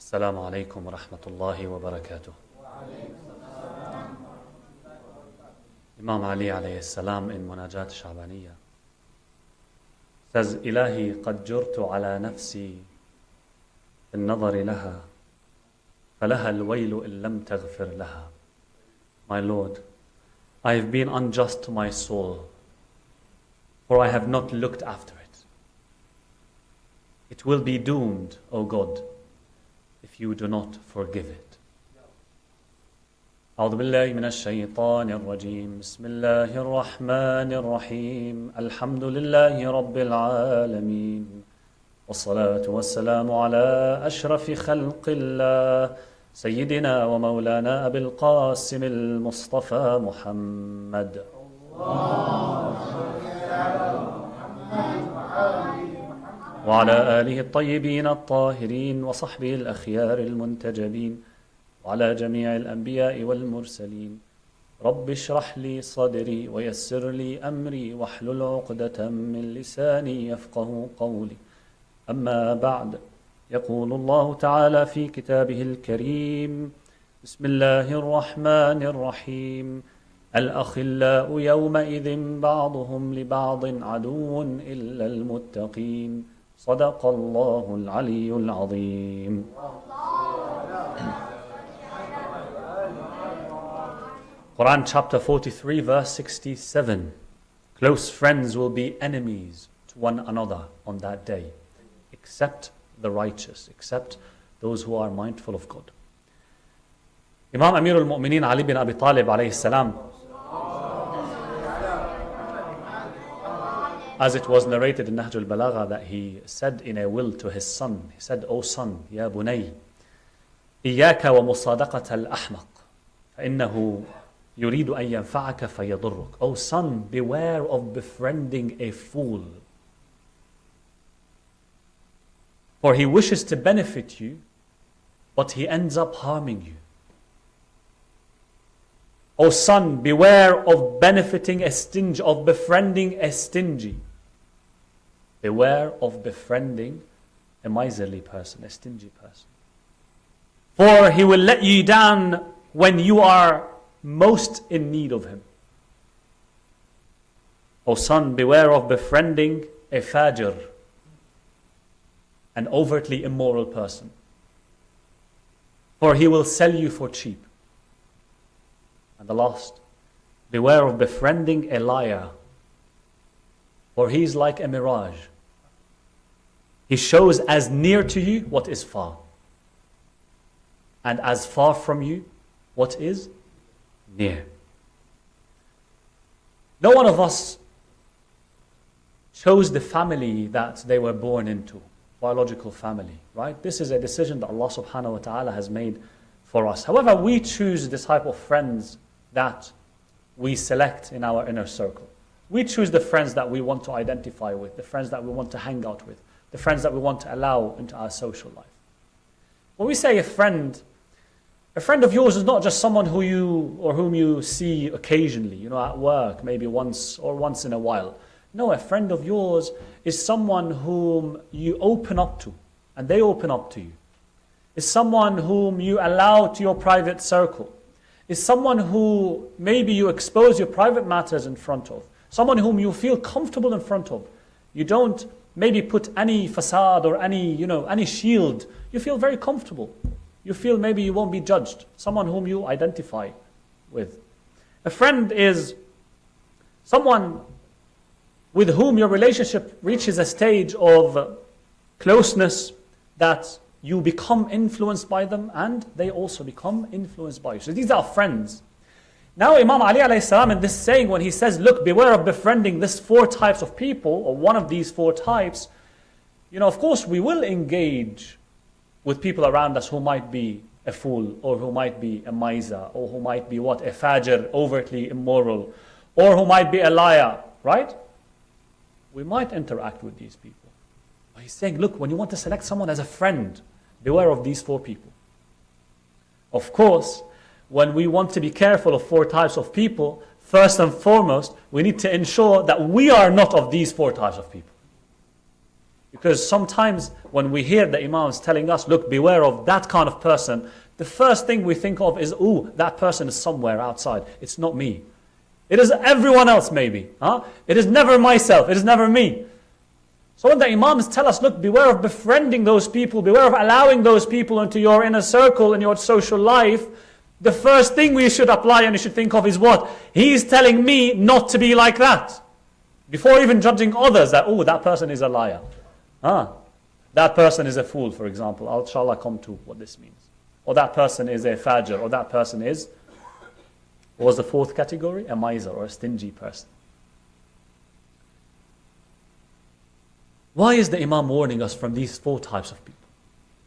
السلام عليكم ورحمة الله وبركاته. Imam Ali alayhi salam in Munajat Shabaniyya says, إلهي قد جرت على نفسي بالنظر لها فلها الويل إن لم تغفر لها. My Lord, I have been unjust to my soul, for I have not looked after it. It will be doomed, O God, if you do not forgive it. أعوذ بالله من الشيطان الرجيم. بسم الله الرحمن الرحيم. الحمد لله رب العالمين والصلاة والسلام على أشرف خلق الله سيدنا ومولانا أبي القاسم المصطفى محمد وعلى آله الطيبين الطاهرين وصحبه الأخيار المنتجبين وعلى جميع الأنبياء والمرسلين. رب اشرح لي صدري ويسر لي أمري واحلل عقدة من لساني يفقه قولي. أما بعد، يقول الله تعالى في كتابه الكريم: بسم الله الرحمن الرحيم. الأخلاء يومئذ بعضهم لبعض عدو إلا المتقين. صدق الله العلي العظيم. Quran chapter 43 verse 67. Close friends will be enemies to one another on that day, except the righteous, except those who are mindful of God. Imam Amir al-Mu'mineen Ali bin Abi Talib alayhi salam, as it was narrated in Nahj al-Balagha, that he said in a will to his son, he said, O son, ya bunay, إياك ومصادقة الأحمق فإنه يريد أن ينفعك فيضرك. O son, beware of befriending a fool, for he wishes to benefit you, but he ends up harming you. O son, beware of befriending a stingy. Beware of befriending a miserly person, a stingy person. For he will let you down when you are most in need of him. O son, beware of befriending a fajr, an overtly immoral person, for he will sell you for cheap. And the last, beware of befriending a liar, for he is like a mirage. He shows as near to you what is far, and as far from you what is near. No one of us chose the family that they were born into, biological family, right? This is a decision that Allah subhanahu wa ta'ala has made for us. However, we choose the type of friends that we select in our inner circle. We choose the friends that we want to identify with, the friends that we want to hang out with, the friends that we want to allow into our social life. When we say a friend of yours is not just someone whom you see occasionally, at work, maybe once in a while. No, a friend of yours is someone whom you open up to, and they open up to you. Is someone whom you allow to your private circle. Is someone who maybe you expose your private matters in front of. Someone whom you feel comfortable in front of. You don't maybe put any facade or any shield. You feel very comfortable. You feel maybe you won't be judged. Someone whom you identify with. A friend is someone with whom your relationship reaches a stage of closeness that you become influenced by them and they also become influenced by you. So these are friends. Now Imam Ali alayhi salam in this saying, when he says, look, beware of befriending this 4 types of people, or one of these 4 types, of course we will engage with people around us who might be a fool, or who might be a miser, or who might be a fajr, overtly immoral, or who might be a liar, right? We might interact with these people. But he's saying, look, when you want to select someone as a friend, beware of these 4 people. Of course, when we want to be careful of 4 types of people, first and foremost, we need to ensure that we are not of these 4 types of people. Because sometimes when we hear the Imams telling us, look, beware of that kind of person, the first thing we think of is, ooh, that person is somewhere outside. It's not me. It is everyone else maybe. It is never myself. It is never me. So when the Imams tell us, look, beware of befriending those people, beware of allowing those people into your inner circle and your social life, the first thing we should apply and you should think of is what? He's telling me not to be like that. Before even judging others, that, oh, that person is a liar. That person is a fool, for example. I'll inshallah come to what this means. Or that person is a fajr, or that person is, what was the fourth category? A miser or a stingy person. Why is the Imam warning us from these four types of people?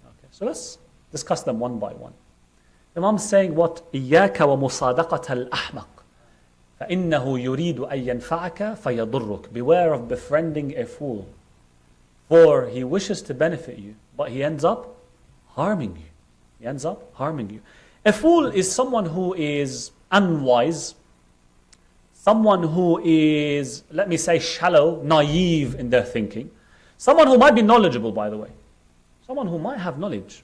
Okay, so let's discuss them one by one. Imam is saying what? إِيَّاكَ وَمُصَادَقَةَ الْأَحْمَقِ فَإِنَّهُ يُرِيدُ أَن يَنْفَعَكَ فَيَضُرُّكَ. Beware of befriending a fool, for he wishes to benefit you, but he ends up harming you. He ends up harming you. A fool is someone who is unwise, someone who is, let me say, shallow, naive in their thinking, someone who might be knowledgeable, by the way, someone who might have knowledge,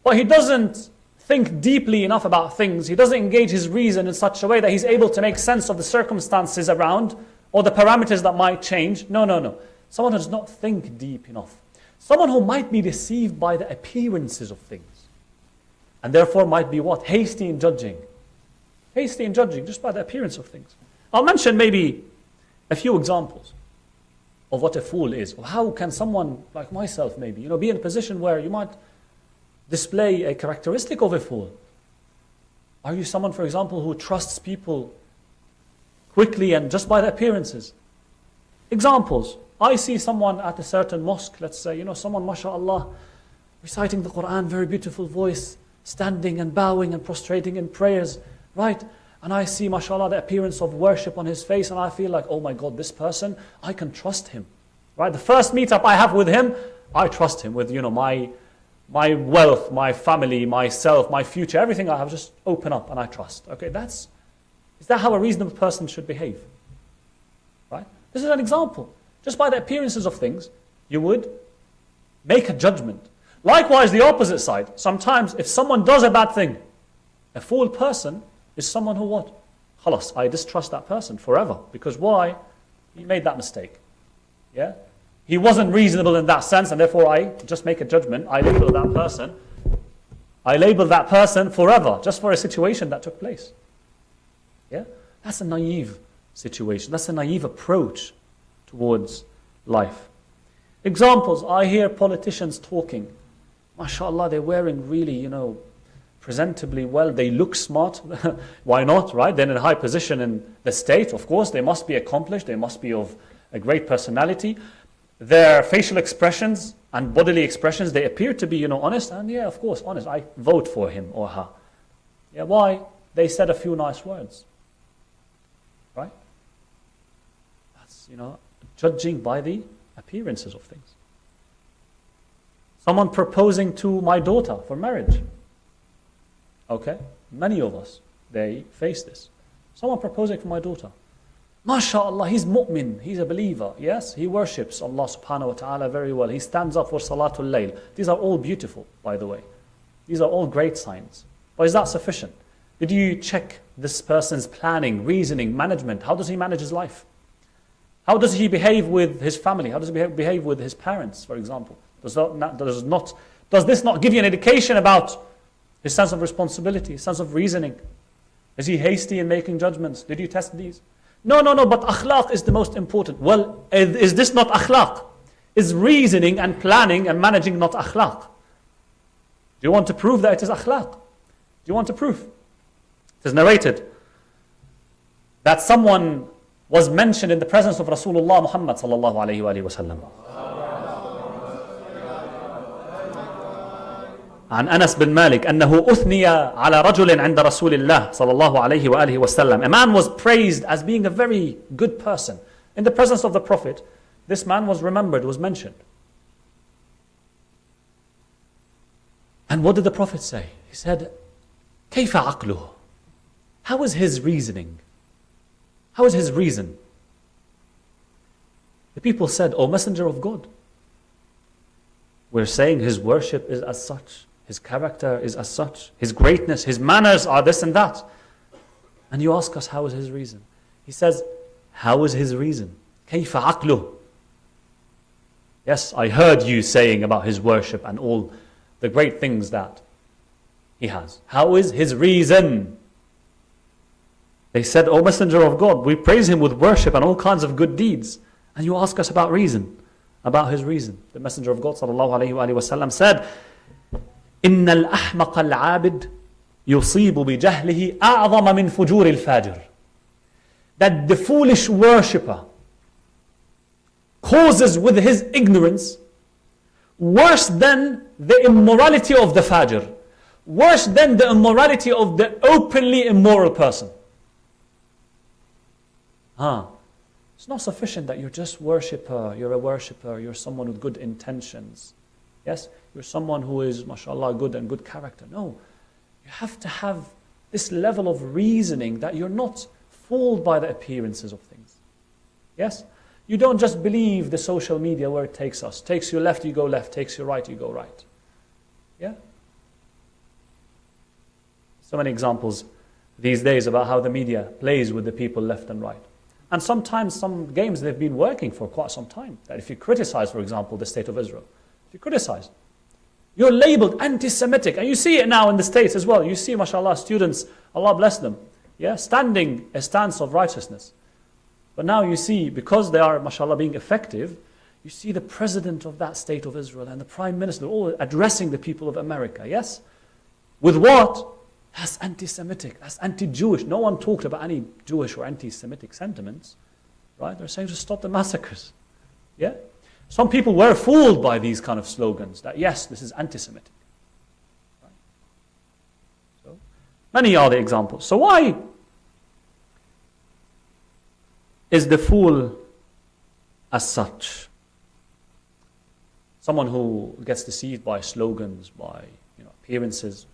but he doesn't think deeply enough about things. He doesn't engage his reason in such a way that he's able to make sense of the circumstances around or the parameters that might change. No. Someone who does not think deep enough. Someone who might be deceived by the appearances of things. And therefore might be what? Hasty in judging. Hasty in judging just by the appearance of things. I'll mention maybe a few examples of what a fool is. Or how can someone like myself maybe, be in a position where you might display a characteristic of a fool? Are you someone, for example, who trusts people quickly and just by the appearances? Examples. I see someone at a certain mosque, let's say, someone, mashallah, reciting the Quran, very beautiful voice, standing and bowing and prostrating in prayers, right? And I see, mashallah, the appearance of worship on his face, and I feel like, oh my God, this person, I can trust him, right? The first meetup I have with him, I trust him with, my wealth, my family, myself, my future, everything I have, just open up and I trust. Okay, is that how a reasonable person should behave? Right? This is an example. Just by the appearances of things, you would make a judgment. Likewise, the opposite side. Sometimes, if someone does a bad thing, a fool person is someone who what? Khalas, I distrust that person forever. Because why? He made that mistake. Yeah? He wasn't reasonable in that sense, and therefore I just make a judgment. I label that person forever, just for a situation that took place. Yeah? That's a naive situation. That's a naive approach towards life. Examples, I hear politicians talking. MashaAllah, they're wearing really, presentably well. They look smart. Why not, right? They're in a high position in the state. Of course, they must be accomplished. They must be of a great personality. Their facial expressions and bodily expressions, they appear to be, honest. And yeah, of course, honest. I vote for him or her. Yeah, why? They said a few nice words. Right? That's, judging by the appearances of things. Someone proposing to my daughter for marriage. Okay? Many of us, they face this. Someone proposing for my daughter. MashaAllah, he's mu'min, he's a believer. Yes, he worships Allah subhanahu wa ta'ala very well. He stands up for Salatul Layl. These are all beautiful, by the way. These are all great signs. But is that sufficient? Did you check this person's planning, reasoning, management? How does he manage his life? How does he behave with his family? How does he behave with his parents, for example? Does this not give you an indication about his sense of responsibility, his sense of reasoning? Is he hasty in making judgments? Did you test these? No, but akhlaq is the most important. Well, is this not akhlaq? Is reasoning and planning and managing not akhlaq? Do you want to prove that it is akhlaq? Do you want to prove? It is narrated that someone was mentioned in the presence of Rasulullah Muhammad sallallahu alayhi wa sallam. عن أنس بن مالك أنه أثني على رجل عند رسول الله صلى الله عليه وآله وسلم. A man was praised as being a very good person. In the presence of the Prophet, this man was remembered, was mentioned. And what did the Prophet say? He said, كيف عقله? How is his reasoning? How is his reason? The people said, O Messenger of God, We're saying his worship is as such, his character is as such, his greatness, his manners are this and that. And you ask us, how is his reason? He says, how is his reason? كيف عقله? Yes, I heard you saying about his worship and all the great things that he has. How is his reason? They said, O Messenger of God, we praise him with worship and all kinds of good deeds. And you ask us about reason, about his reason. The Messenger of God ﷺ said, إن الأحمق العابد يصيب بجهله أعظم من فجور الفاجر. That the foolish worshipper causes with his ignorance worse than the immorality of the fajr, worse than the immorality of the openly immoral person. It's not sufficient that you're just worshipper, you're a worshipper, you're someone with good intentions. Yes, you're someone who is, mashallah, good and good character. No, you have to have this level of reasoning that you're not fooled by the appearances of things. Yes? You don't just believe the social media where it takes us. Takes you left, you go left. Takes you right, you go right. Yeah? So many examples these days about how the media plays with the people left and right. And sometimes some games they've been working for quite some time. That if you criticize, for example, the state of Israel, if you criticize, you're labeled anti-Semitic. And you see it now in the States as well. You see, mashallah, students, Allah bless them, yeah, standing a stance of righteousness. But now you see, because they are, mashallah, being effective, you see the president of that state of Israel and the prime minister all addressing the people of America, yes? With what? That's anti-Semitic, that's anti-Jewish. No one talked about any Jewish or anti-Semitic sentiments, right? They're saying to stop the massacres, yeah? Some people were fooled by these kind of slogans, that yes, this is anti-Semitic. Right? So, many are the examples. So why is the fool as such? Someone who gets deceived by slogans, by appearances.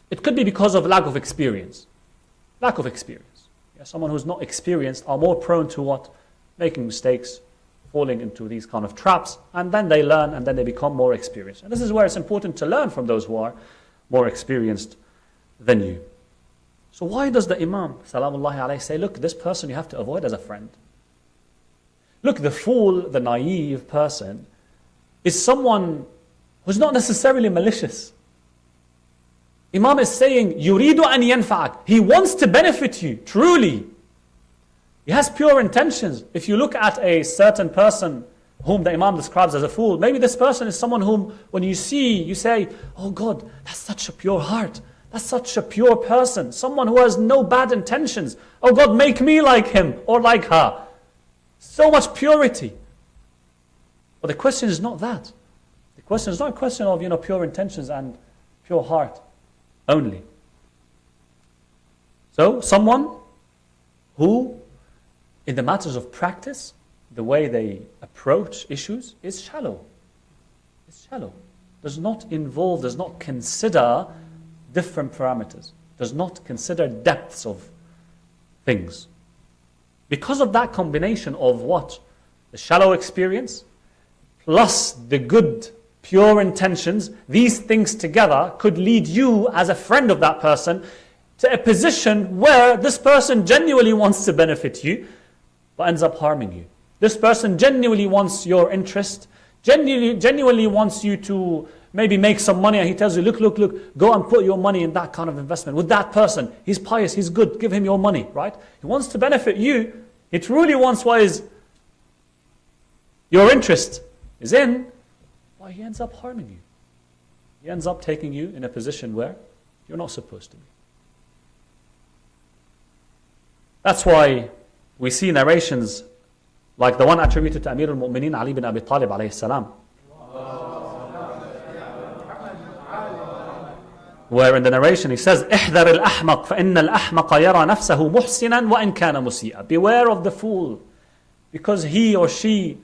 It could be because of lack of experience. Lack of experience. Yeah, someone who's not experienced are more prone to what? Making mistakes, falling into these kind of traps, and then they learn and then they become more experienced. And this is where it's important to learn from those who are more experienced than you. So why does the Imam, salamullahi alayhi, say, look, this person you have to avoid as a friend? Look, the fool, the naive person, is someone who's not necessarily malicious. Imam is saying, يُرِيدُ أَنْ يَنْفَعَكَ. He wants to benefit you, truly. He has pure intentions. If you look at a certain person whom the Imam describes as a fool, maybe this person is someone whom, when you see, you say, oh God, that's such a pure heart. That's such a pure person. Someone who has no bad intentions. Oh God, make me like him or like her. So much purity. But the question is not that. The question is not a question of pure intentions and pure heart only. So someone who, in the matters of practice, the way they approach issues is shallow. It's shallow. Does not involve, does not consider different parameters. Does not consider depths of things. Because of that combination of what? The shallow experience plus the good, pure intentions, these things together could lead you as a friend of that person to a position where this person genuinely wants to benefit you but ends up harming you. This person genuinely wants your interest, genuinely wants you to maybe make some money, and he tells you, look, go and put your money in that kind of investment with that person. He's pious, he's good, give him your money, right? He wants to benefit you. He truly wants what is your interest is in, why he ends up harming you. He ends up taking you in a position where you're not supposed to be. That's why we see narrations like the one attributed to Amir al-Mu'mineen Ali bin Abi Talib alayhi salam, where in the narration he says, احذر الأحمق فإن الأحمق يرى نفسه محسنا وإن كان مسيئا. Beware of the fool, because he or she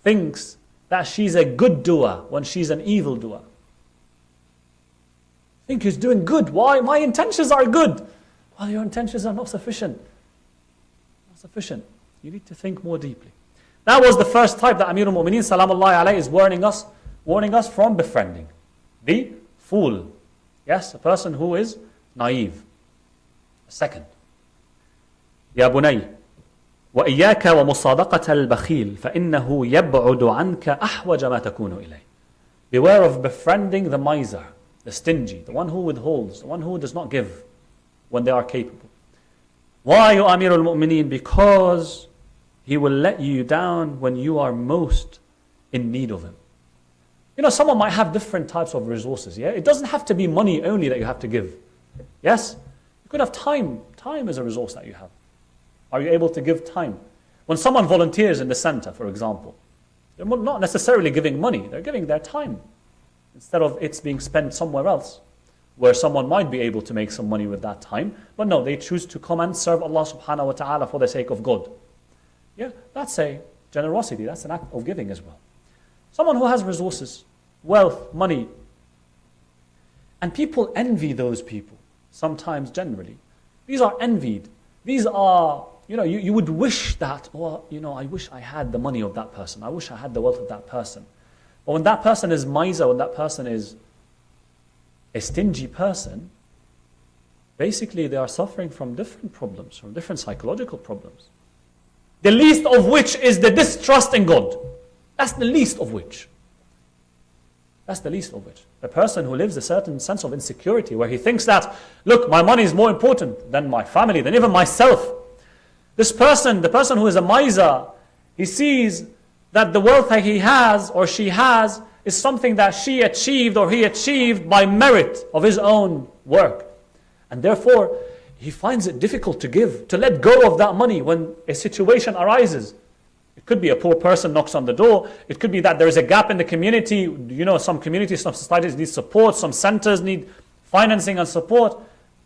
thinks that she's a good doer when she's an evil doer. Think he's doing good. Why? My intentions are good. Well, your intentions are not sufficient. Not sufficient. You need to think more deeply. That was the first type that Amir al-Mu'mineen salamullahi alayhi is warning us warning us from befriending the fool. Yes, a person who is naive. Second, يا بني وإياك ومصادقة البخيل فإنه يبعد عنك أحوج ما تكون إليه. Beware of befriending the miser, the stingy, the one who withholds, the one who does not give when they are capable. Why, you Amir al-Mu'mineen? Because he will let you down when you are most in need of him. You know, someone might have different types of resources, yeah? It doesn't have to be money only that you have to give. Yes? You could have time. Time is a resource that you have. Are you able to give time? When someone volunteers in the center, for example, they're not necessarily giving money, they're giving their time. Instead of it's being spent somewhere else, where someone might be able to make some money with that time. But no, they choose to come and serve Allah subhanahu wa ta'ala for the sake of God. Yeah, that's a generosity, that's an act of giving as well. Someone who has resources, wealth, money, and people envy those people, sometimes generally. These are envied. These are, you would wish that, I wish I had the money of that person. I wish I had the wealth of that person. But when that person is miser, when that person is a stingy person, basically they are suffering from different problems, from different psychological problems. The least of which is the distrust in God. That's the least of which. That's the least of which. A person who lives a certain sense of insecurity where he thinks that, look, my money is more important than my family, than even myself. This person, the person who is a miser, he sees that the wealth that he has or she has is something that she achieved or he achieved by merit of his own work. And therefore, he finds it difficult to give, to let go of that money when a situation arises. It could be a poor person knocks on the door. It could be that there is a gap in the community. Some communities, some societies need support. Some centers need financing and support.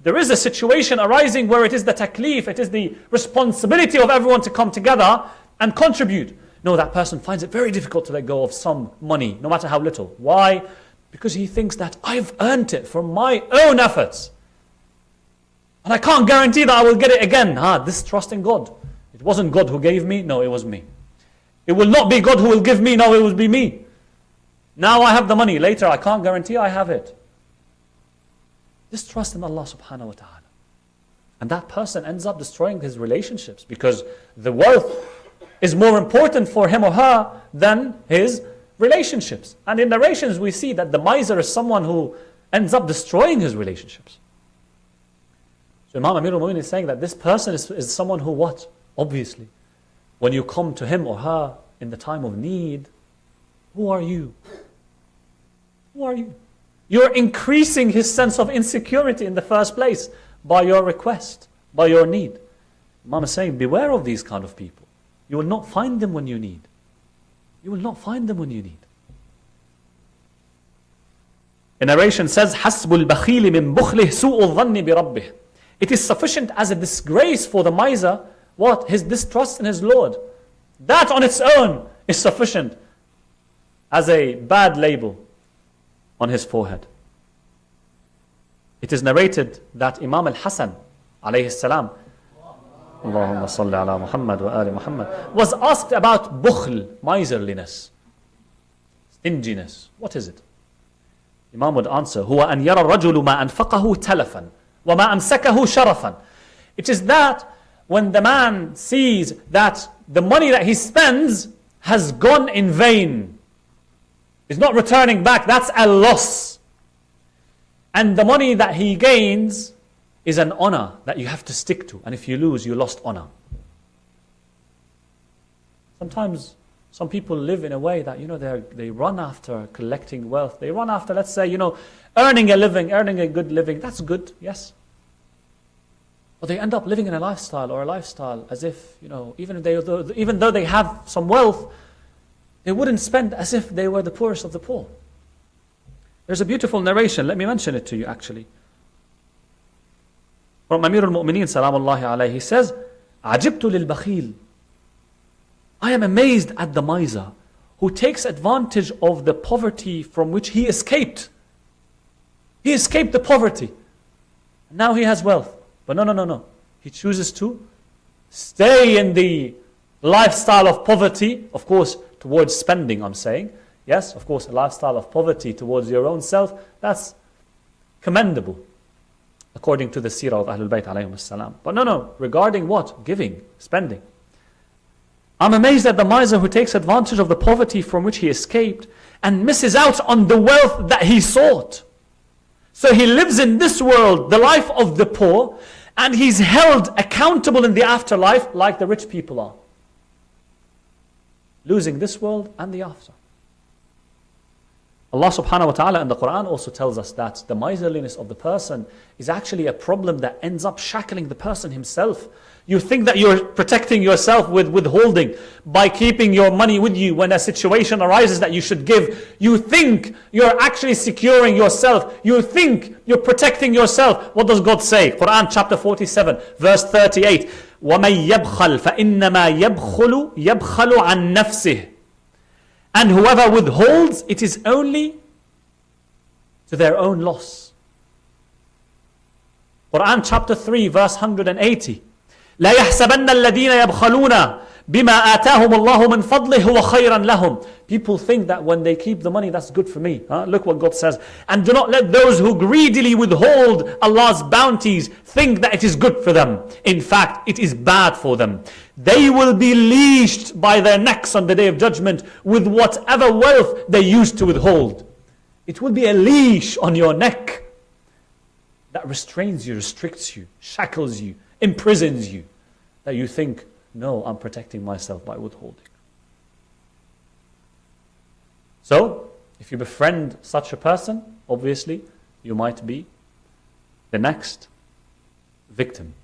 There is a situation arising where it is the taklif, it is the responsibility of everyone to come together and contribute. No, that person finds it very difficult to let go of some money, no matter how little. Why? Because he thinks that I've earned it from my own efforts. And I can't guarantee that I will get it again. Distrust in God. It wasn't God who gave me, no, it was me. It will not be God who will give me, no, it will be me. Now I have the money, later I can't guarantee I have it. Distrust in Allah subhanahu wa ta'ala. And that person ends up destroying his relationships because the wealth is more important for him or her than his relationships. And in narrations we see that the miser is someone who ends up destroying his relationships. So Imam Amir al-Mu'minin is saying that this person is someone who what? Obviously, when you come to him or her in the time of need, who are you? Who are you? You're increasing his sense of insecurity in the first place by your request, by your need. Imam is saying, beware of these kind of people. You will not find them when you need. You will not find them when you need. A narration says, حَسْبُ الْبَخِيلِ مِنْ بُخْلِهِ سُوءُ الظَّنِّ بِرَبِّهِ. It is sufficient as a disgrace for the miser, what? His distrust in his Lord. That on its own is sufficient as a bad label on his forehead. It is narrated that Imam al-Hasan, alayhi salam, Allahumma salli ala Muhammad wa ali Muhammad, was asked about bukhl, miserliness, stinginess. What is it? Imam would answer, هو أن يرى الرجل ما أنفقه تلفا وما أمسكه شرفا. It is that when the man sees that the money that he spends has gone in vain, is not returning back, that's a loss. And the money that he gains is an honor that you have to stick to. And if you lose, you lost honor. Sometimes some people live in a way that, they run after collecting wealth. They run after, let's say, earning a living, earning a good living. That's good, yes. But they end up living in a lifestyle as if, even though they have some wealth, they wouldn't spend as if they were the poorest of the poor. There's a beautiful narration, let me mention it to you actually. From Amir al-Mu'mineen, salamullahi alayhi, he says, عَجِبْتُ لِلْبَخِيلِ. I am amazed at the miser who takes advantage of the poverty from which he escaped. He escaped the poverty. Now he has wealth. But no. He chooses to stay in the lifestyle of poverty, of course, towards spending, I'm saying. Yes, of course, a lifestyle of poverty towards your own self, that's commendable, according to the seerah of Ahlul Bayt alayhim as-salam. But no, regarding what? Giving, spending. I'm amazed at the miser who takes advantage of the poverty from which he escaped and misses out on the wealth that he sought. So he lives in this world, the life of the poor, and he's held accountable in the afterlife like the rich people are. Losing this world and the after. Allah subhanahu wa ta'ala in the Quran also tells us that the miserliness of the person is actually a problem that ends up shackling the person himself. You think that you're protecting yourself with withholding by keeping your money with you when a situation arises that you should give. You think you're actually securing yourself. You think you're protecting yourself. What does God say? Quran chapter 47 verse 38. وَمَنْ يَبْخَلْ فَإِنَّمَا يَبْخَلُ عَنْ نَفْسِهِ. And whoever withholds, it is only to their own loss. Quran chapter 3 verse 180. لا يحسبن الذين يبخلون بما آتاهم الله من فضله هو خيرا لهم. People think that when they keep the money, that's good for me. Look what God says. And do not let those who greedily withhold Allah's bounties think that it is good for them. In fact, it is bad for them. They will be leashed by their necks on the day of judgment with whatever wealth they used to withhold. It will be a leash on your neck that restrains you, restricts you, shackles you, imprisons you, that you think, no, I'm protecting myself by withholding. So, if you befriend such a person, obviously, you might be the next victim.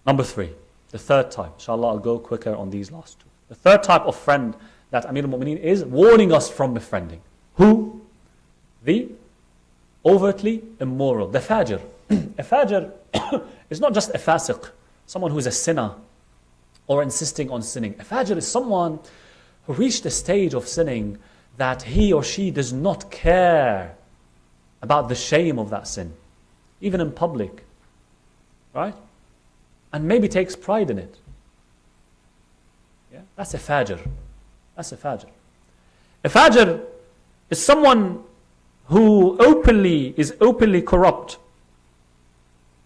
Number 3, the third type. Inshallah, I'll go quicker on these last 2. The third type of friend that Amir al-Mu'mineen is warning us from befriending. Who? The overtly immoral, the fajr. A fajr is not just a fasiq, someone who is a sinner or insisting on sinning. A fajr is someone who reached a stage of sinning that he or she does not care about the shame of that sin, even in public, right? And maybe takes pride in it. Yeah? That's a fajr. That's a fajr. A fajr is someone who is openly corrupt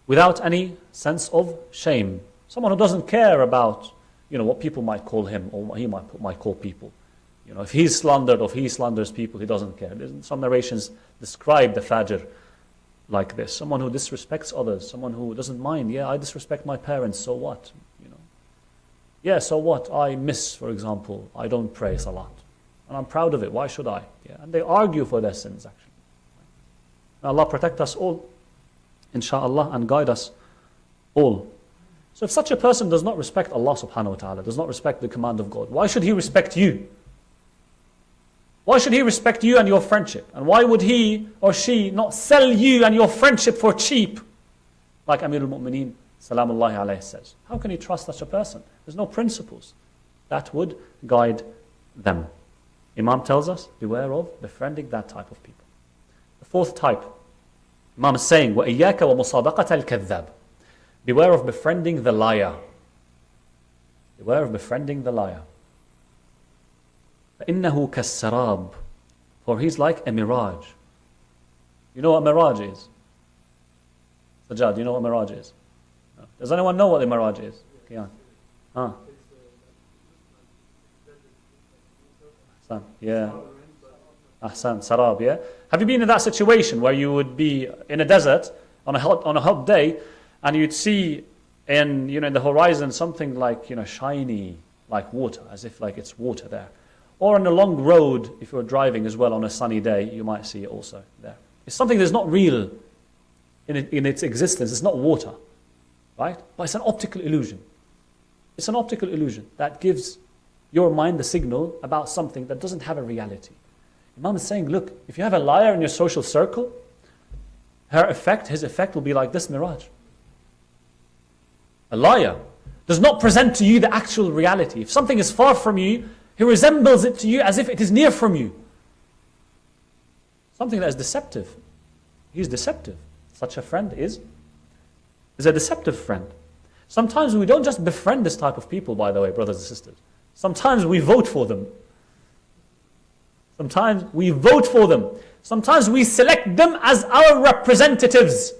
without any sense of shame. Someone who doesn't care about, what people might call him or what he might call people. If he's slandered or if he slanders people, he doesn't care. Some narrations describe the fajr like this. Someone who disrespects others. Someone who doesn't mind. Yeah, I disrespect my parents, so what? Yeah, so what? I miss, for example, I don't pray salat. And I'm proud of it. Why should I? Yeah, and they argue for their sins, actually. May Allah protect us all, insha'Allah, and guide us all. So if such a person does not respect Allah subhanahu wa ta'ala, does not respect the command of God, why should he respect you? Why should he respect you and your friendship? And why would he or she not sell you and your friendship for cheap? Like Amir al-Mu'mineen, salamullahi alayhi, says. How can you trust such a person? There's no principles that would guide them. Imam tells us, beware of befriending that type of people. The fourth type, Imam is saying, وَإِيَّاكَ وَمُصَادَقَةَ الْكَذَّابِ. Beware of befriending the liar. Beware of befriending the liar. فَإِنَّهُ كَالسَّرَابِ. For he's like a mirage. You know what a mirage is? Sajjad, you know what a mirage is? No. Does anyone know what a mirage is? Yeah. Ahsan, yeah. Ahsan, sarab, yeah. Have you been in that situation where you would be in a desert on a hot day, and you'd see in the horizon something like shiny, like water, as if like it's water there, or on a long road if you're driving as well on a sunny day, you might see it also there. It's something that's not real in its existence. It's not water, right? But it's an optical illusion. It's an optical illusion that gives your mind the signal about something that doesn't have a reality. Imam is saying, look, if you have a liar in your social circle, his effect will be like this mirage. A liar does not present to you the actual reality. If something is far from you, he resembles it to you as if it is near from you. Something that is deceptive. He's deceptive. Such a friend is a deceptive friend. Sometimes we don't just befriend this type of people, by the way, brothers and sisters. Sometimes we vote for them. Sometimes we vote for them. Sometimes we select them as our representatives.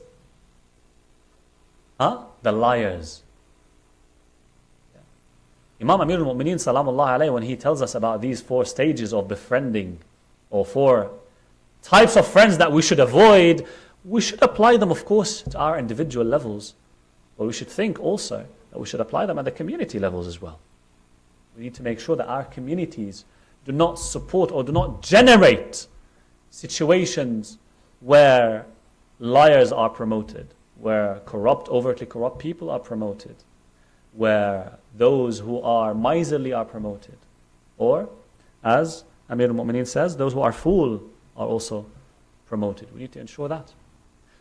The liars. Imam Amir al-Mu'mineen Salamullah alayhi, when he tells us about these 4 stages of befriending, or 4 types of friends that we should avoid, we should apply them, of course, to our individual levels. But we should think also that we should apply them at the community levels as well. We need to make sure that our communities do not support or do not generate situations where liars are promoted, where overtly corrupt people are promoted, where those who are miserly are promoted, or, as Amir al-Mu'mineen says, those who are full are also promoted. We need to ensure that.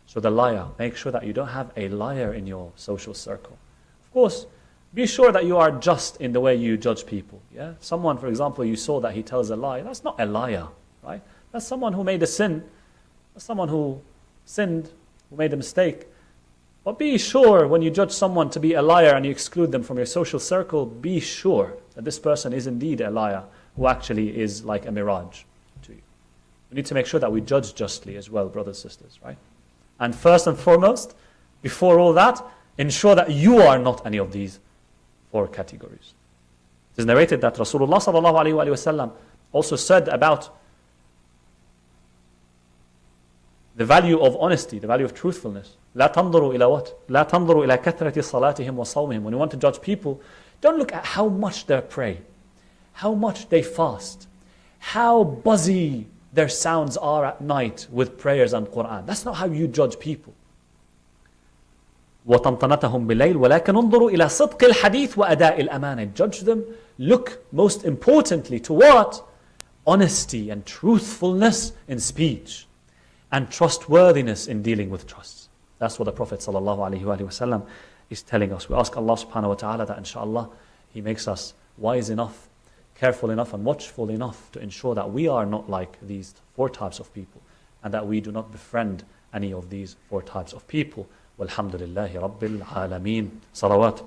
So the liar, make sure that you don't have a liar in your social circle. Of course, be sure that you are just in the way you judge people. Yeah? Someone, for example, you saw that he tells a lie, that's not a liar, right? That's someone who made a sin. That's someone who sinned, who made a mistake. But be sure when you judge someone to be a liar and you exclude them from your social circle, be sure that this person is indeed a liar who actually is like a mirage to you. We need to make sure that we judge justly as well, brothers and sisters, right? And first and foremost, before all that, ensure that you are not any of these 4 categories. It is narrated that Rasulullah sallallahu alaihi wasallam also said about the value of honesty, the value of truthfulness. لا تنظروا إلى what? لا تنظروا إلى كثرة صلاتهم وصومهم. When you want to judge people, don't look at how much they pray, how much they fast, how buzzy their sounds are at night with prayers and Quran. That's not how you judge people. وَطَمْطَنَتَهُمْ بِاللَّيْلِ وَلَكِنْ انظُرُوا إِلَى صِدْقِ الْحَدِيثِ وَأَدَاءِ الْأَمَانَةِ. Judge them, look most importantly to what? Honesty and truthfulness in speech, and trustworthiness in dealing with trusts. That's what the Prophet ﷺ is telling us. We ask Allah subhanahu wa ta'ala that inshallah He makes us wise enough, careful enough and watchful enough to ensure that we are not like these 4 types of people, and that we do not befriend any of these 4 types of people. Walhamdulillahi Rabbil Alameen. Salawat.